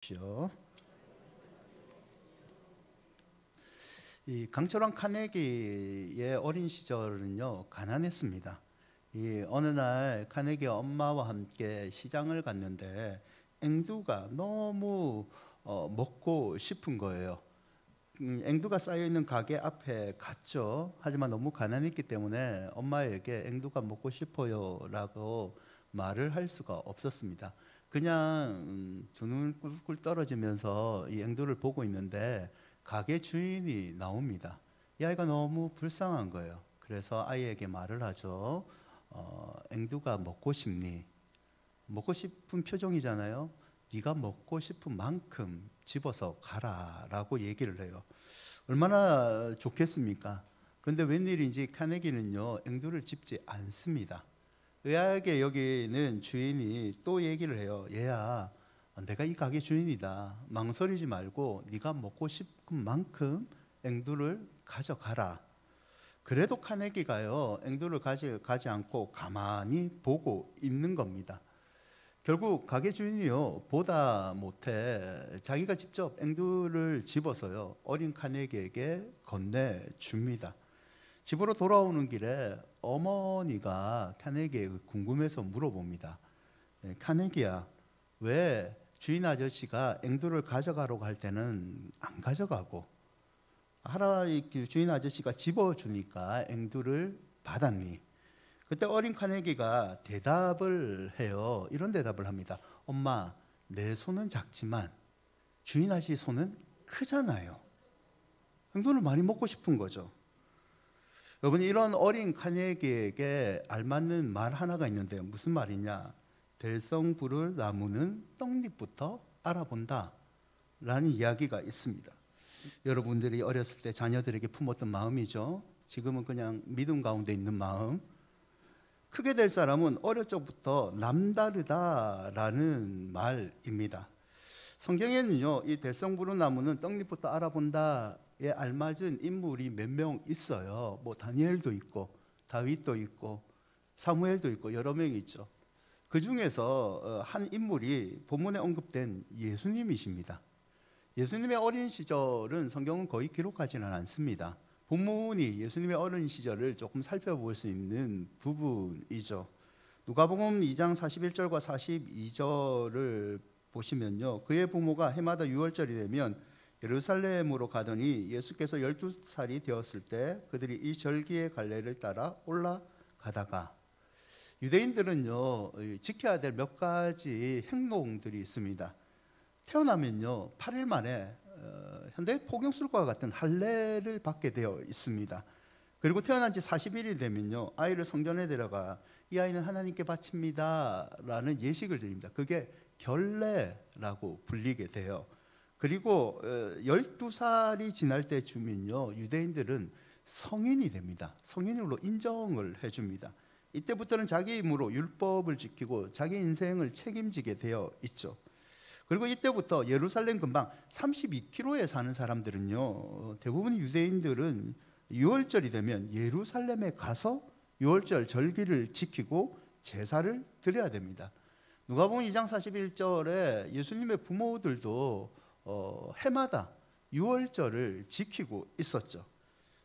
주십시오. 이 강철왕 카네기의 어린 시절은요 가난했습니다. 이 어느 날 카네기 엄마와 함께 시장을 갔는데 앵두가 너무 먹고 싶은 거예요. 앵두가 쌓여 있는 가게 앞에 갔죠. 하지만 너무 가난했기 때문에 엄마에게 앵두가 먹고 싶어요라고 말을 할 수가 없었습니다. 그냥 두 눈 꿀꿀 떨어지면서 이 앵두를 보고 있는데 가게 주인이 나옵니다. 이 아이가 너무 불쌍한 거예요. 그래서 아이에게 말을 하죠. 앵두가 먹고 싶니? 먹고 싶은 표정이잖아요. 네가 먹고 싶은 만큼 집어서 가라라고 얘기를 해요. 얼마나 좋겠습니까? 그런데 웬일인지 카네기는요 앵두를 집지 않습니다. 의아하게 여기는 주인이 또 얘기를 해요. 얘야, 내가 이 가게 주인이다. 망설이지 말고 네가 먹고 싶은 만큼 앵두를 가져가라. 그래도 카네기가요 앵두를 가지 않고 가만히 보고 있는 겁니다. 결국 가게 주인이요 보다 못해 자기가 직접 앵두를 집어서요 어린 카네기에게 건네줍니다. 집으로 돌아오는 길에 어머니가 카네기에게 궁금해서 물어봅니다. 카네기야, 왜 주인 아저씨가 앵두를 가져가려고 할 때는 안 가져가고 주인 아저씨가 집어주니까 앵두를 받았니? 그때 어린 카네기가 대답을 해요. 이런 대답을 합니다. 엄마, 내 손은 작지만 주인 아저씨 손은 크잖아요. 앵두를 많이 먹고 싶은 거죠. 여러분, 이런 어린 카네기에게 알맞는 말 하나가 있는데요. 무슨 말이냐? 될성 부를 나무는 떡잎부터 알아본다 라는 이야기가 있습니다. 여러분들이 어렸을 때 자녀들에게 품었던 마음이죠. 지금은 그냥 믿음 가운데 있는 마음. 크게 될 사람은 어릴 적부터 남다르다라는 말입니다. 성경에는요, 이 될성부르나무는 떡잎부터 알아본다에 알맞은 인물이 몇 명 있어요. 뭐 다니엘도 있고 다윗도 있고 사무엘도 있고 여러 명이 있죠. 그 중에서 한 인물이 본문에 언급된 예수님이십니다. 예수님의 어린 시절은 성경은 거의 기록하지는 않습니다. 본문이 예수님의 어린 시절을 조금 살펴볼 수 있는 부분이죠. 누가복음 2장 41절과 42절을 보시면요, 그의 부모가 해마다 6월절이 되면 예루살렘으로 가더니 예수께서 12살이 되었을 때 그들이 이 절기의 갈래를 따라 올라가다가, 유대인들은요 지켜야 될 몇 가지 행동들이 있습니다. 태어나면요 8일 만에 현대 포경술과 같은 할례를 받게 되어 있습니다. 그리고 태어난 지 40일이 되면요 아이를 성전에 데려가 이 아이는 하나님께 바칩니다 라는 예식을 드립니다. 그게 결례라고 불리게 돼요. 그리고 12살이 지날 때쯤이면요 유대인들은 성인이 됩니다. 성인으로 인정을 해줍니다. 이때부터는 자기 힘으로 율법을 지키고 자기 인생을 책임지게 되어 있죠. 그리고 이때부터 예루살렘 근방 32km에 사는 사람들은요 대부분 유대인들은 6월절이 되면 예루살렘에 가서 6월절 절기를 지키고 제사를 드려야 됩니다. 누가복음 2장 41절에 예수님의 부모들도 해마다 6월절을 지키고 있었죠.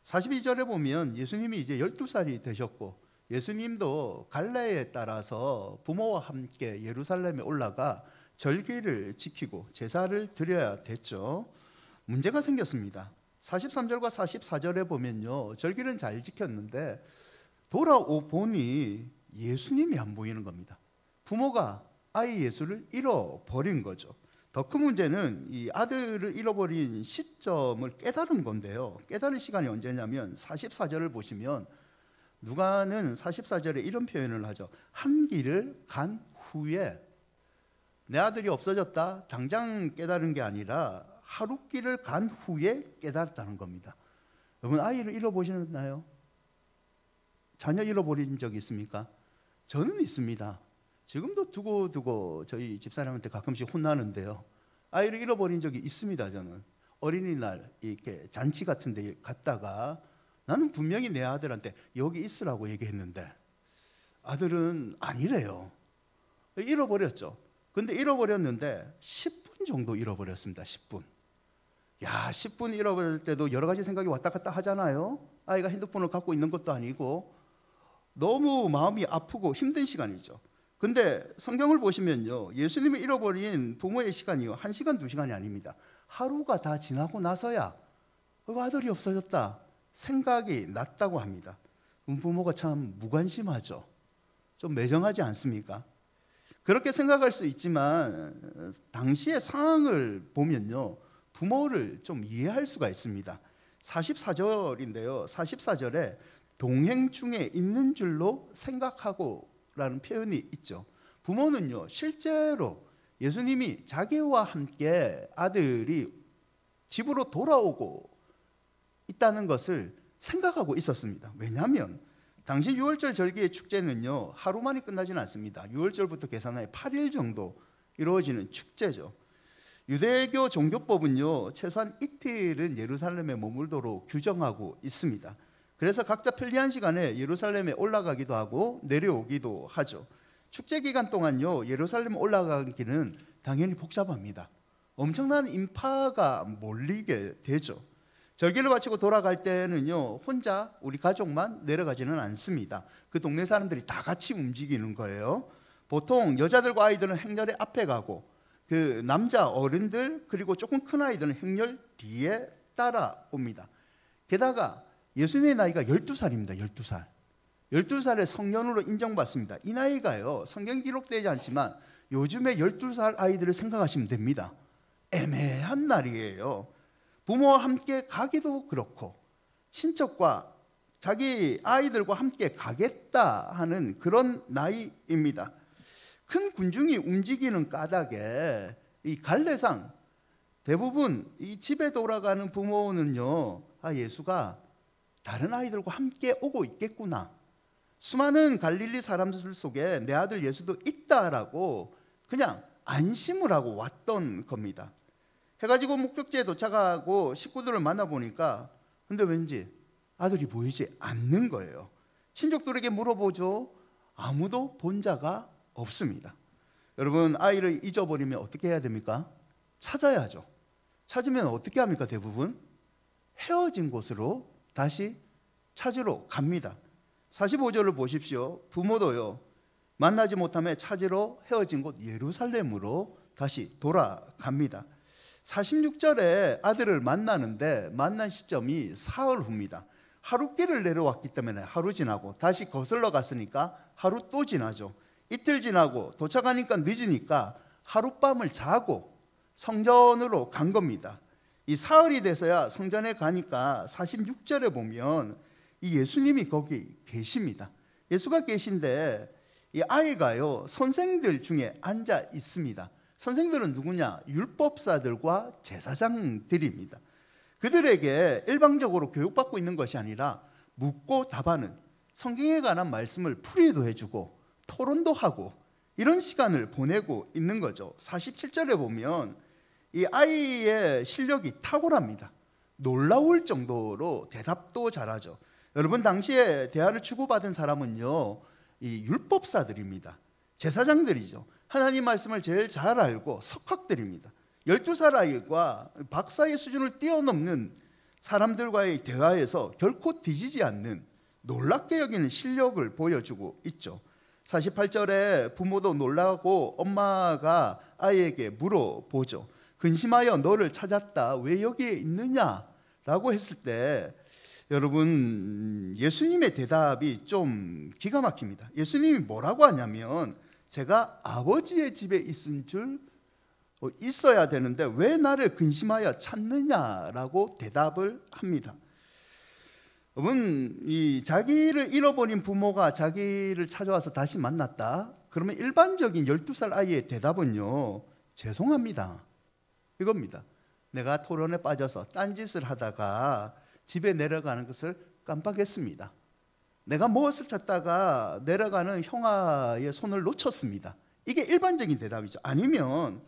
42절에 보면 예수님이 이제 12살이 되셨고 예수님도 갈래에 따라서 부모와 함께 예루살렘에 올라가 절기를 지키고 제사를 드려야 됐죠. 문제가 생겼습니다. 43절과 44절에 보면요 절기는 잘 지켰는데 돌아오보니 예수님이 안 보이는 겁니다. 부모가 아이 예수를 잃어버린 거죠. 더 큰 문제는 이 아들을 잃어버린 시점을 깨달은 건데요, 깨달은 시간이 언제냐면 44절을 보시면 누가는 44절에 이런 표현을 하죠. 한 길을 간 후에, 내 아들이 없어졌다 당장 깨달은 게 아니라 하루길을 간 후에 깨달았다는 겁니다. 여러분, 아이를 잃어보셨나요? 자녀 잃어버린 적이 있습니까? 저는 있습니다. 지금도 두고두고 저희 집사람한테 가끔씩 혼나는데요, 아이를 잃어버린 적이 있습니다. 저는 어린이날 이렇게 잔치 같은 데 갔다가 나는 분명히 내 아들한테 여기 있으라고 얘기했는데 아들은 아니래요. 잃어버렸죠. 근데 잃어버렸는데 10분 10분 정도 잃어버렸습니다. 10분. 야, 10분 잃어버릴 때도 여러 가지 생각이 왔다 갔다 하잖아요. 아이가 핸드폰을 갖고 있는 것도 아니고 너무 마음이 아프고 힘든 시간이죠. 근데 성경을 보시면요, 예수님이 잃어버린 부모의 시간이요, 1시간, 2시간이 아닙니다. 하루가 다 지나고 나서야 아들이 없어졌다 생각이 났다고 합니다. 부모가 참 무관심하죠. 좀 매정하지 않습니까? 그렇게 생각할 수 있지만 당시의 상황을 보면요, 부모를 좀 이해할 수가 있습니다. 44절인데요. 44절에 동행 중에 있는 줄로 생각하고 라는 표현이 있죠. 부모는요, 실제로 예수님이 자기와 함께 아들이 집으로 돌아오고 있다는 것을 생각하고 있었습니다. 왜냐하면 당시 6월절 절기의 축제는요, 하루 만에 끝나지는 않습니다. 6월절부터 계산하여 8일 정도 이루어지는 축제죠. 유대교 종교법은요, 최소한 이틀은 예루살렘에 머물도록 규정하고 있습니다. 그래서 각자 편리한 시간에 예루살렘에 올라가기도 하고 내려오기도 하죠. 축제 기간 동안요, 예루살렘 올라가기는 당연히 복잡합니다. 엄청난 인파가 몰리게 되죠. 절기를 마치고 돌아갈 때는요, 혼자 우리 가족만 내려가지는 않습니다. 그 동네 사람들이 다 같이 움직이는 거예요. 보통 여자들과 아이들은 행렬의 앞에 가고 그 남자 어른들 그리고 조금 큰 아이들은 행렬 뒤에 따라옵니다. 게다가 예수님의 나이가 12살입니다. 12살. 12살의 성년으로 인정받습니다. 이 나이가요, 성경 기록되지 않지만 요즘에 12살 아이들을 생각하시면 됩니다. 애매한 날이에요. 부모와 함께 가기도 그렇고 친척과 자기 아이들과 함께 가겠다 하는 그런 나이입니다. 큰 군중이 움직이는 까닭에 이 갈래상 대부분 이 집에 돌아가는 부모는요, 예수가 다른 아이들과 함께 오고 있겠구나, 수많은 갈릴리 사람들 속에 내 아들 예수도 있다라고 그냥 안심을 하고 왔던 겁니다. 해가지고 목적지에 도착하고 식구들을 만나보니까 근데 왠지 아들이 보이지 않는 거예요. 친족들에게 물어보죠. 아무도 본 자가 없습니다. 여러분, 아이를 잊어버리면 어떻게 해야 됩니까? 찾아야죠. 찾으면 어떻게 합니까? 대부분 헤어진 곳으로 다시 찾으러 갑니다. 45절을 보십시오. 부모도요, 만나지 못하며 찾으러 헤어진 곳 예루살렘으로 다시 돌아갑니다. 46절에 아들을 만나는데 만난 시점이 사흘 후입니다. 하루길을 내려왔기 때문에 하루 지나고 다시 거슬러 갔으니까 하루 또 지나죠. 이틀 지나고 도착하니까 늦으니까 하룻밤을 자고 성전으로 간 겁니다. 이 사흘이 돼서야 성전에 가니까 46절에 보면 이 예수님이 거기 계십니다. 예수가 계신데 이 아이가요, 선생들 중에 앉아 있습니다. 선생들은 누구냐? 율법사들과 제사장들입니다. 그들에게 일방적으로 교육받고 있는 것이 아니라 묻고 답하는, 성경에 관한 말씀을 풀이도 해주고 토론도 하고 이런 시간을 보내고 있는 거죠. 47절에 보면 이 아이의 실력이 탁월합니다. 놀라울 정도로 대답도 잘하죠. 여러분, 당시에 대화를 주고받은 사람은요, 이 율법사들입니다. 제사장들이죠. 하나님 말씀을 제일 잘 알고 석학들입니다. 12살 아이과 박사의 수준을 뛰어넘는 사람들과의 대화에서 결코 뒤지지 않는 놀랍게 여기는 실력을 보여주고 있죠. 48절에 부모도 놀라고 엄마가 아이에게 물어보죠. 근심하여 너를 찾았다. 왜 여기에 있느냐라고 했을 때 여러분, 예수님의 대답이 좀 기가 막힙니다. 예수님이 뭐라고 하냐면, 제가 아버지의 집에 있은 줄 있어야 되는데 왜 나를 근심하여 찾느냐라고 대답을 합니다. 여러분, 이 자기를 잃어버린 부모가 자기를 찾아와서 다시 만났다. 그러면 일반적인 12살 아이의 대답은요, 죄송합니다, 이겁니다. 내가 토론에 빠져서 딴짓을 하다가 집에 내려가는 것을 깜빡했습니다. 내가 무엇을 찾다가 내려가는 형아의 손을 놓쳤습니다. 이게 일반적인 대답이죠. 아니면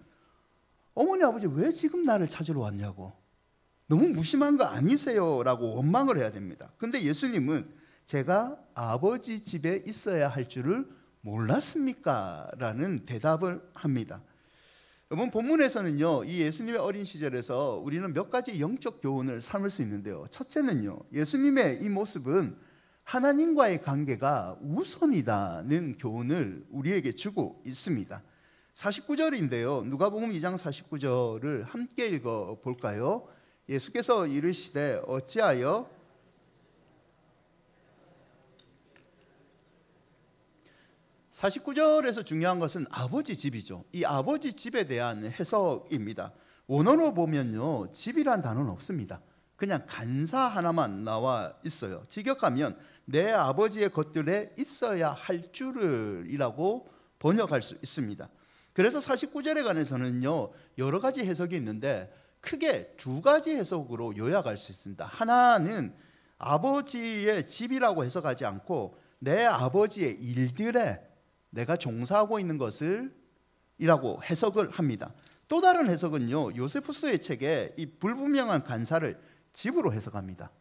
어머니 아버지 왜 지금 나를 찾으러 왔냐고, 너무 무심한 거 아니세요? 라고 원망을 해야 됩니다. 근데 예수님은 제가 아버지 집에 있어야 할 줄을 몰랐습니까? 라는 대답을 합니다. 이번 본문에서는요, 이 예수님의 어린 시절에서 우리는 몇 가지 영적 교훈을 삼을 수 있는데요. 첫째는요, 예수님의 이 모습은 하나님과의 관계가 우선이다는 교훈을 우리에게 주고 있습니다. 49절인데요. 누가복음 2장 49절을 함께 읽어 볼까요? 예수께서 이르시되 어찌하여 49절에서 중요한 것은 아버지 집이죠. 이 아버지 집에 대한 해석입니다. 원어로 보면요, 집이란 단어는 없습니다. 그냥 간사 하나만 나와 있어요. 직역하면 내 아버지의 것들에 있어야 할 줄을이라고 번역할 수 있습니다. 그래서 49절에 관해서는요, 여러 가지 해석이 있는데 크게 두 가지 해석으로 요약할 수 있습니다. 하나는 아버지의 집이라고 해석하지 않고 내 아버지의 일들에 내가 종사하고 있는 것을 이라고 해석을 합니다. 또 다른 해석은요, 요세푸스의 책에 이 불분명한 간사를 집으로 해석합니다.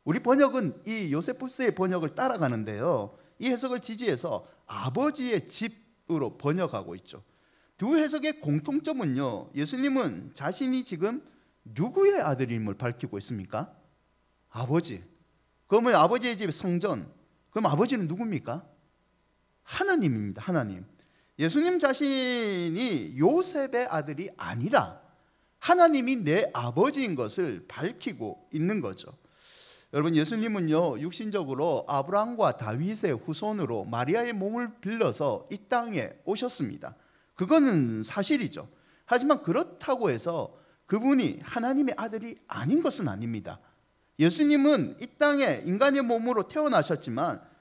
우리 번역은 이 요세푸스의 번역을 따라가는데요, 이 해석을 지지해서 아버지의 집으로 번역하고 있죠. 두 해석의 공통점은요, 예수님은 자신이 지금 누구의 아들임을 밝히고 있습니까? 아버지. 그러면 아버지의 집 성전, 그럼 아버지는 누굽니까? 하나님입니다. 하나님. 예수님 자신이 요셉의 아들이 아니라 하나님이 내 아버지인 것을 밝히고 있는 거죠. 여러분, 예수님은요, 육신적으로 아브라함과 다윗의 후손으로 마리아의 몸을 빌려서 이 땅에 오셨습니다. 그거는 사실이죠. 하지만 그렇다고 해서 그분이 하나님의 아들이 아닌 것은 아닙니다. 예수님은 이 땅에 인간의 몸으로 태어나셨지만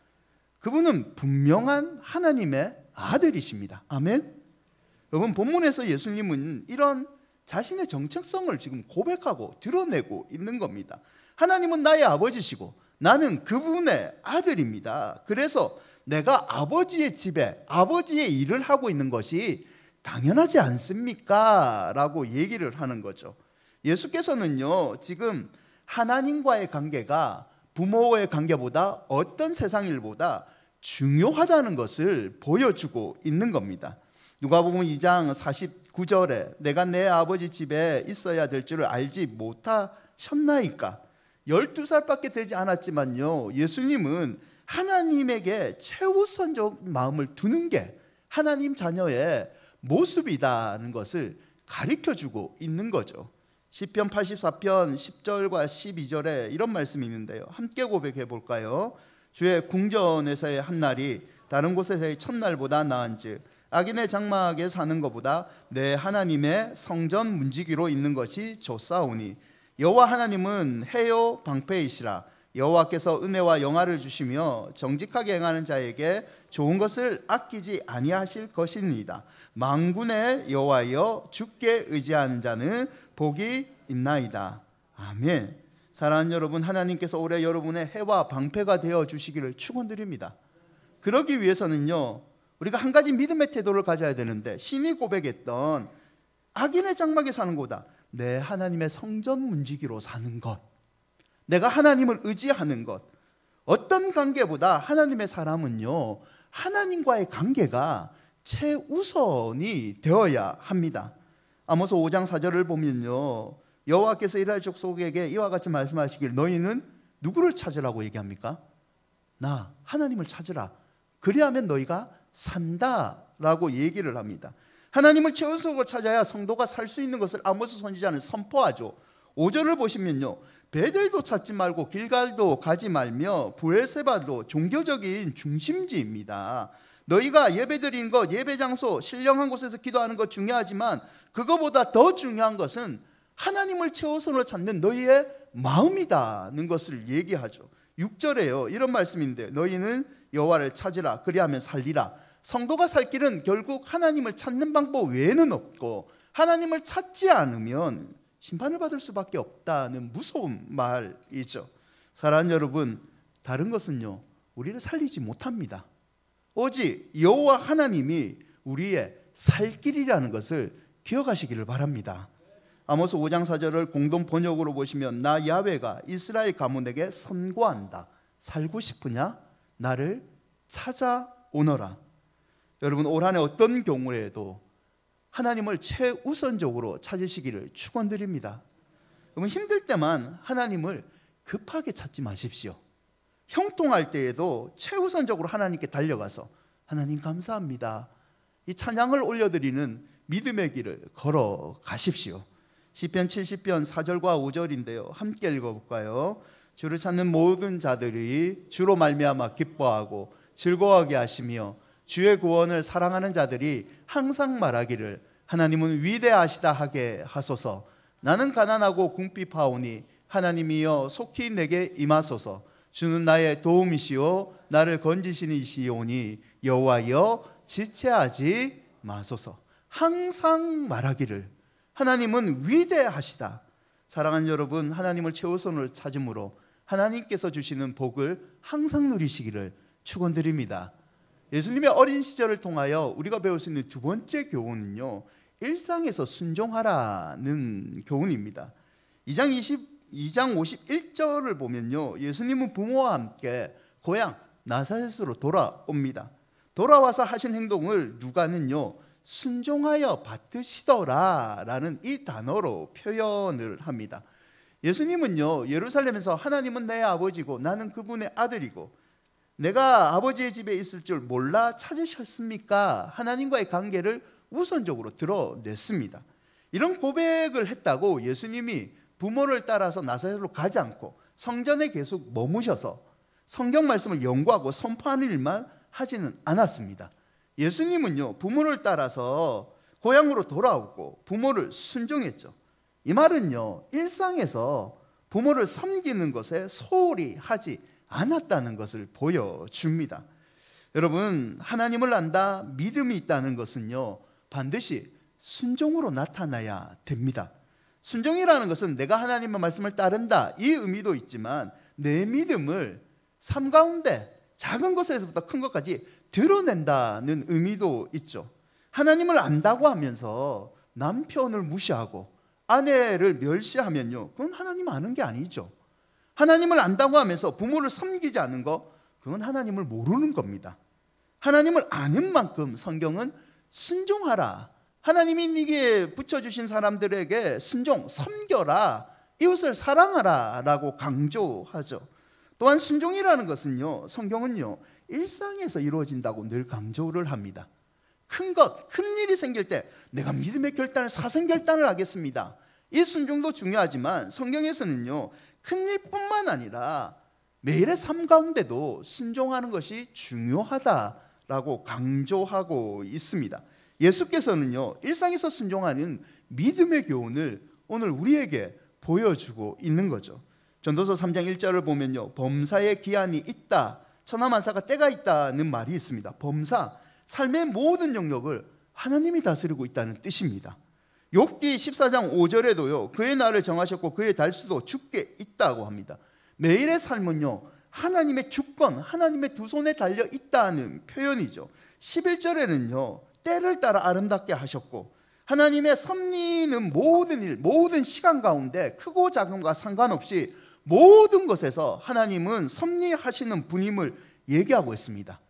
그분은 분명한 하나님의 아들이십니다. 아멘. 여러분, 본문에서 예수님은 이런 자신의 정체성을 지금 고백하고 드러내고 있는 겁니다. 하나님은 나의 아버지시고 나는 그분의 아들입니다. 그래서 내가 아버지의 집에 아버지의 일을 하고 있는 것이 당연하지 않습니까? 라고 얘기를 하는 거죠. 예수께서는요, 지금 하나님과의 관계가 부모의 관계보다 어떤 세상 일보다 중요하다는 것을 보여주고 있는 겁니다. 누가복음 2장 49절에 내가 내 아버지 집에 있어야 될 줄을 알지 못하셨나이까? 12살밖에 되지 않았지만요, 예수님은 하나님에게 최우선적 마음을 두는 게 하나님 자녀의 모습이다는 것을 가르쳐주고 있는 거죠. 시편 84편 10절과 12절에 이런 말씀이 있는데요, 함께 고백해 볼까요? 주의 궁전에서의 한날이 다른 곳에서의 첫날보다 나은즉 악인의 장막에 사는 것보다 내 하나님의 성전 문지기로 있는 것이 좋사오니 여호와 하나님은 해요 방패이시라. 여호와께서 은혜와 영화를 주시며 정직하게 행하는 자에게 좋은 것을 아끼지 아니하실 것이니이다. 만군의 여호와여, 주께 의지하는 자는 복이 있나이다. 아멘. 사랑하는 여러분, 하나님께서 올해 여러분의 해와 방패가 되어 주시기를 축원드립니다. 그러기 위해서는요, 우리가 한 가지 믿음의 태도를 가져야 되는데, 신이 고백했던 악인의 장막에 사는 것보다 내 하나님의 성전 문지기로 사는 것, 내가 하나님을 의지하는 것, 어떤 관계보다 하나님의 사람은요, 하나님과의 관계가 최우선이 되어야 합니다. 아모스 5장 4절을 보면요, 여호와께서 이스라엘 족속에게 이와 같이 말씀하시길 너희는 누구를 찾으라고 얘기합니까? 나 하나님을 찾으라. 그리하면 너희가 산다라고 얘기를 합니다. 하나님을 최우선으로 찾아야 성도가 살 수 있는 것을 아모스 선지자는 선포하죠. 5절을 보시면요, 베델도 찾지 말고 길갈도 가지 말며 브엘세바도 종교적인 중심지입니다. 너희가 예배드리는 것, 예배 장소, 신령한 곳에서 기도하는 것 중요하지만 그거보다 더 중요한 것은 하나님을 최우선으로 찾는 너희의 마음이다는 것을 얘기하죠. 6절에요, 이런 말씀인데 너희는 여호와를 찾으라. 그리하면 살리라. 성도가 살 길은 결국 하나님을 찾는 방법 외에는 없고 하나님을 찾지 않으면 심판을 받을 수밖에 없다는 무서운 말이죠. 사랑하는 여러분, 다른 것은요, 우리를 살리지 못합니다. 오직 여호와 하나님이 우리의 살 길이라는 것을 기억하시기를 바랍니다. 아모스 5장 4절을 공동 번역으로 보시면 나 야훼가 이스라엘 가문에게 선고한다. 살고 싶으냐? 나를 찾아오너라. 여러분, 올 한 해 어떤 경우에도 하나님을 최우선적으로 찾으시기를 축원드립니다. 여러분, 힘들 때만 하나님을 급하게 찾지 마십시오. 형통할 때에도 최우선적으로 하나님께 달려가서 하나님 감사합니다, 이 찬양을 올려드리는 믿음의 길을 걸어가십시오. 시편 70편 4절과 5절인데요. 함께 읽어볼까요? 주를 찾는 모든 자들이 주로 말미암아 기뻐하고 즐거워하게 하시며 주의 구원을 사랑하는 자들이 항상 말하기를 하나님은 위대하시다 하게 하소서. 나는 가난하고 궁핍하오니 하나님이여 속히 내게 임하소서. 주는 나의 도움이시오 나를 건지시니시오니 여호와여 지체하지 마소서. 항상 말하기를 하나님은 위대하시다. 사랑하는 여러분, 하나님을 최우선으로 찾음으로 하나님께서 주시는 복을 항상 누리시기를 축원드립니다. 예수님의 어린 시절을 통하여 우리가 배울 수 있는 두 번째 교훈은요, 일상에서 순종하라는 교훈입니다. 2장 51절을 보면요, 예수님은 부모와 함께 고향 나사렛으로 돌아옵니다. 돌아와서 하신 행동을 누가는요, 순종하여 받으시더라 라는 이 단어로 표현을 합니다. 예수님은요, 예루살렘에서 하나님은 내 아버지고 나는 그분의 아들이고 내가 아버지의 집에 있을 줄 몰라 찾으셨습니까? 하나님과의 관계를 우선적으로 드러냈습니다. 이런 고백을 했다고 예수님이 부모를 따라서 나사렛으로 가지 않고 성전에 계속 머무셔서 성경 말씀을 연구하고 선포하는 일만 하지는 않았습니다. 예수님은요, 부모를 따라서 고향으로 돌아오고 부모를 순종했죠. 이 말은요, 일상에서 부모를 섬기는 것에 소홀히 하지 않았다는 것을 보여줍니다. 여러분, 하나님을 안다, 믿음이 있다는 것은요, 반드시 순종으로 나타나야 됩니다. 순종이라는 것은 내가 하나님의 말씀을 따른다, 이 의미도 있지만 내 믿음을 삶 가운데 작은 것에서부터 큰 것까지 드러낸다는 의미도 있죠. 하나님을 안다고 하면서 남편을 무시하고 아내를 멸시하면요, 그건 하나님 아는 게 아니죠. 하나님을 안다고 하면서 부모를 섬기지 않는 거, 그건 하나님을 모르는 겁니다. 하나님을 아는 만큼 성경은 순종하라, 하나님이 네게 붙여주신 사람들에게 순종, 섬겨라, 이웃을 사랑하라 라고 강조하죠. 또한 순종이라는 것은요, 성경은요, 일상에서 이루어진다고 늘 강조를 합니다. 큰 것, 큰 일이 생길 때 내가 믿음의 결단을, 사생결단을 하겠습니다, 이 순종도 중요하지만 성경에서는요, 큰 일뿐만 아니라 매일의 삶 가운데도 순종하는 것이 중요하다라고 강조하고 있습니다. 예수께서는요, 일상에서 순종하는 믿음의 교훈을 오늘 우리에게 보여주고 있는 거죠. 전도서 3장 1절을 보면요, 범사에 기한이 있다, 천하만사가 때가 있다는 말이 있습니다. 범사, 삶의 모든 영역을 하나님이 다스리고 있다는 뜻입니다. 욥기 14장 5절에도요, 그의 날을 정하셨고 그의 달수도 주께 있다고 합니다. 매일의 삶은요, 하나님의 주권, 하나님의 두 손에 달려 있다는 표현이죠. 11절에는요, 때를 따라 아름답게 하셨고 하나님의 섭리는 모든 일, 모든 시간 가운데 크고 작음과 상관없이 모든 것에서 하나님은 섭리하시는 분임을 얘기하고 있습니다.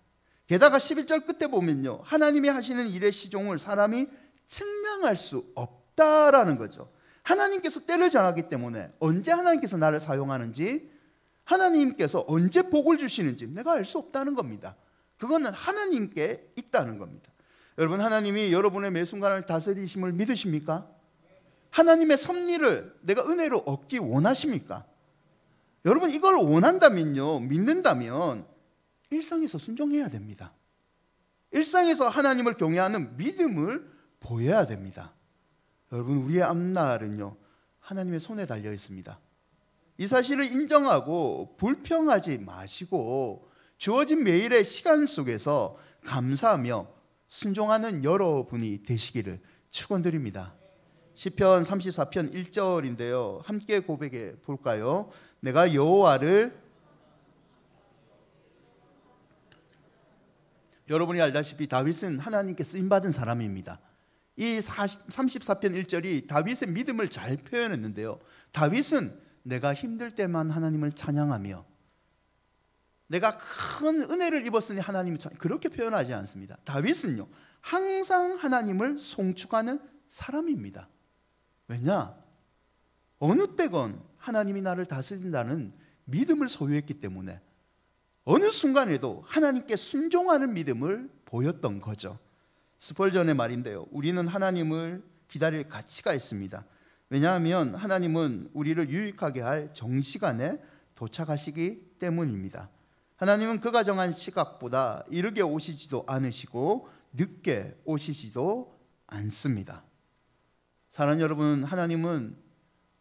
게다가 11절 끝에 보면요, 하나님이 하시는 일의 시종을 사람이 측량할 수 없다라는 거죠. 하나님께서 때를 정하기 때문에 언제 하나님께서 나를 사용하는지, 하나님께서 언제 복을 주시는지 내가 알 수 없다는 겁니다. 그거는 하나님께 있다는 겁니다. 여러분, 하나님이 여러분의 매 순간을 다스리심을 믿으십니까? 하나님의 섭리를 내가 은혜로 얻기 원하십니까? 여러분, 이걸 원한다면요, 믿는다면 일상에서 순종해야 됩니다. 일상에서 하나님을 경외하는 믿음을 보여야 됩니다. 여러분, 우리의 앞날은요, 하나님의 손에 달려 있습니다. 이 사실을 인정하고 불평하지 마시고 주어진 매일의 시간 속에서 감사하며 순종하는 여러분이 되시기를 축원드립니다. 시편 34편 1절인데요, 함께 고백해 볼까요? 내가 여호와를, 여러분이 알다시피 다윗은 하나님께 쓰임받은 사람입니다. 이 34편 1절이 다윗의 믿음을 잘 표현했는데요, 다윗은 내가 힘들 때만 하나님을 찬양하며 내가 큰 은혜를 입었으니 하나님을 찬양, 그렇게 표현하지 않습니다. 다윗은요, 항상 하나님을 송축하는 사람입니다. 왜냐? 어느 때건 하나님이 나를 다스린다는 믿음을 소유했기 때문에 어느 순간에도 하나님께 순종하는 믿음을 보였던 거죠. 스펄전의 말인데요, 우리는 하나님을 기다릴 가치가 있습니다. 왜냐하면 하나님은 우리를 유익하게 할 정시간에 도착하시기 때문입니다. 하나님은 그가 정한 시각보다 이르게 오시지도 않으시고 늦게 오시지도 않습니다. 사랑하는 여러분, 하나님은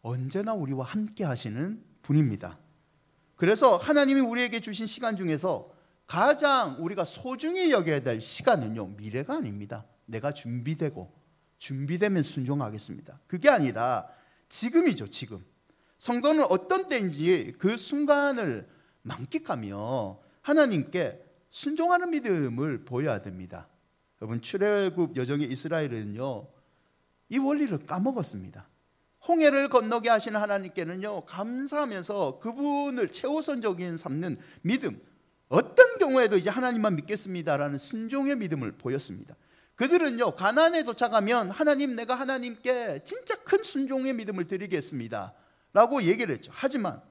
언제나 우리와 함께 하시는 분입니다. 그래서 하나님이 우리에게 주신 시간 중에서 가장 우리가 소중히 여겨야 될 시간은요, 미래가 아닙니다. 내가 준비되면 순종하겠습니다. 그게 아니라 지금이죠. 지금. 성도는 어떤 때인지 그 순간을 만끽하며 하나님께 순종하는 믿음을 보여야 됩니다. 여러분, 출애굽 여정의 이스라엘은요, 이 원리를 까먹었습니다. 홍해를 건너게 하시는 하나님께는요, 감사하면서 그분을 최우선적인 삼는 믿음, 어떤 경우에도 이제 하나님만 믿겠습니다라는 순종의 믿음을 보였습니다. 그들은요, 가나안에 도착하면 하나님, 내가 하나님께 진짜 큰 순종의 믿음을 드리겠습니다 라고 얘기를 했죠. 하지만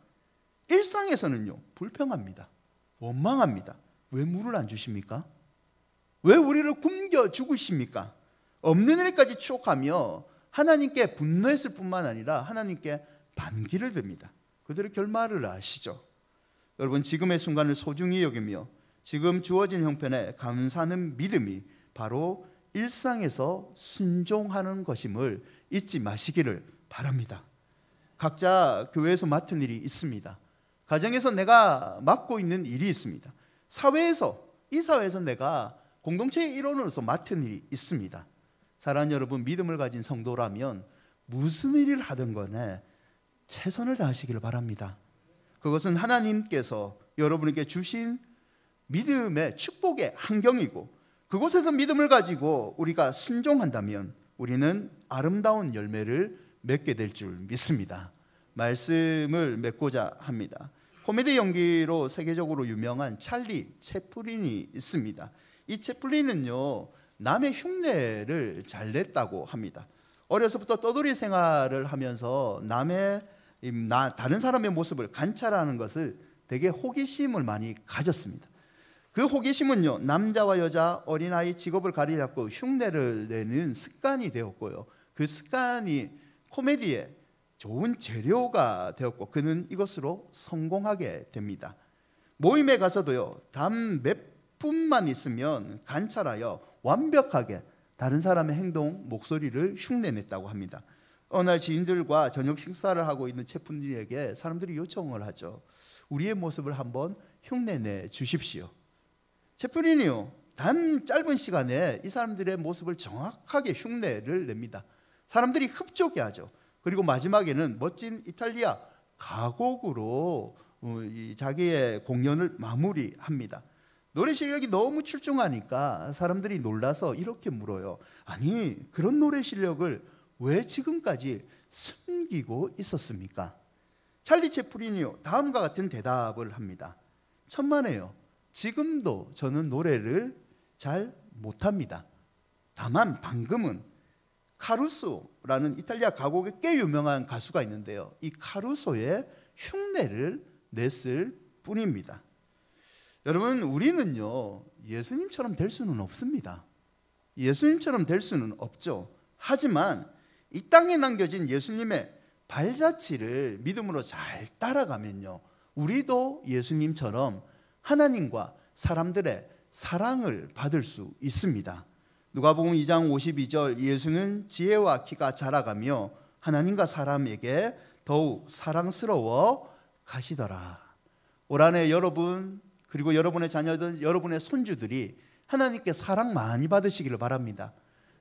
일상에서는요, 불평합니다. 원망합니다. 왜 물을 안 주십니까? 왜 우리를 굶겨 죽으십니까? 없는 일까지 추억하며 하나님께 분노했을 뿐만 아니라 하나님께 반기를 듭니다. 그들의 결말을 아시죠? 여러분, 지금의 순간을 소중히 여기며 지금 주어진 형편에 감사하는 믿음이 바로 일상에서 순종하는 것임을 잊지 마시기를 바랍니다. 각자 교회에서 맡은 일이 있습니다. 가정에서 내가 맡고 있는 일이 있습니다. 이 사회에서 내가 공동체의 일원으로서 맡은 일이 있습니다. 사랑하는 여러분, 믿음을 가진 성도라면 무슨 일을 하든 간에 최선을 다하시기를 바랍니다. 그것은 하나님께서 여러분에게 주신 믿음의 축복의 환경이고, 그곳에서 믿음을 가지고 우리가 순종한다면 우리는 아름다운 열매를 맺게 될 줄 믿습니다. 말씀을 맺고자 합니다. 코미디 연기로 세계적으로 유명한 찰리 채플린이 있습니다. 이 채플린은요, 남의 흉내를 잘 냈다고 합니다. 어려서부터 떠돌이 생활을 하면서 다른 사람의 모습을 관찰하는 것을 되게 호기심을 많이 가졌습니다. 그 호기심은요, 남자와 여자, 어린아이, 직업을 가리지 않고 흉내를 내는 습관이 되었고요, 그 습관이 코미디의 좋은 재료가 되었고, 그는 이것으로 성공하게 됩니다. 모임에 가서도요, 단 몇 분만 있으면 관찰하여 완벽하게 다른 사람의 행동, 목소리를 흉내냈다고 합니다. 어느 날 지인들과 저녁 식사를 하고 있는 채플린에게 사람들이 요청을 하죠. 우리의 모습을 한번 흉내내 주십시오. 채플린이요, 단 짧은 시간에 이 사람들의 모습을 정확하게 흉내를 냅니다. 사람들이 흡족해하죠. 그리고 마지막에는 멋진 이탈리아 가곡으로 자기의 공연을 마무리합니다. 노래 실력이 너무 출중하니까 사람들이 놀라서 이렇게 물어요. 아니, 그런 노래 실력을 왜 지금까지 숨기고 있었습니까? 찰리 채플린이요, 다음과 같은 대답을 합니다. 천만에요. 지금도 저는 노래를 잘 못합니다. 다만 방금은 카루소라는 이탈리아 가곡의 꽤 유명한 가수가 있는데요, 이 카루소의 흉내를 냈을 뿐입니다. 여러분, 우리는요, 예수님처럼 될 수는 없습니다. 예수님처럼 될 수는 없죠. 하지만 이 땅에 남겨진 예수님의 발자취를 믿음으로 잘 따라가면요, 우리도 예수님처럼 하나님과 사람들의 사랑을 받을 수 있습니다. 누가복음 2장 52절, 예수는 지혜와 키가 자라가며 하나님과 사람에게 더욱 사랑스러워 가시더라. 올 한해 여러분, 그리고 여러분의 자녀들, 여러분의 손주들이 하나님께 사랑 많이 받으시기를 바랍니다.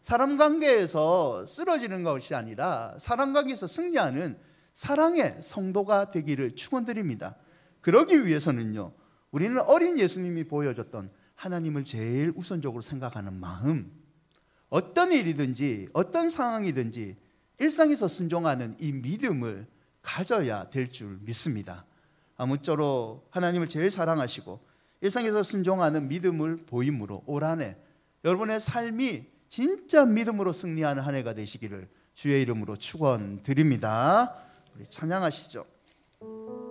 사람 관계에서 쓰러지는 것이 아니라 사람 관계에서 승리하는 사랑의 성도가 되기를 축원드립니다. 그러기 위해서는요, 우리는 어린 예수님이 보여줬던 하나님을 제일 우선적으로 생각하는 마음, 어떤 일이든지 어떤 상황이든지 일상에서 순종하는 이 믿음을 가져야 될 줄 믿습니다. 아무쪼록 하나님을 제일 사랑하시고 일상에서 순종하는 믿음을 보임으로 올 한해 여러분의 삶이 진짜 믿음으로 승리하는 한 해가 되시기를 주의 이름으로 축원드립니다. 우리 찬양하시죠.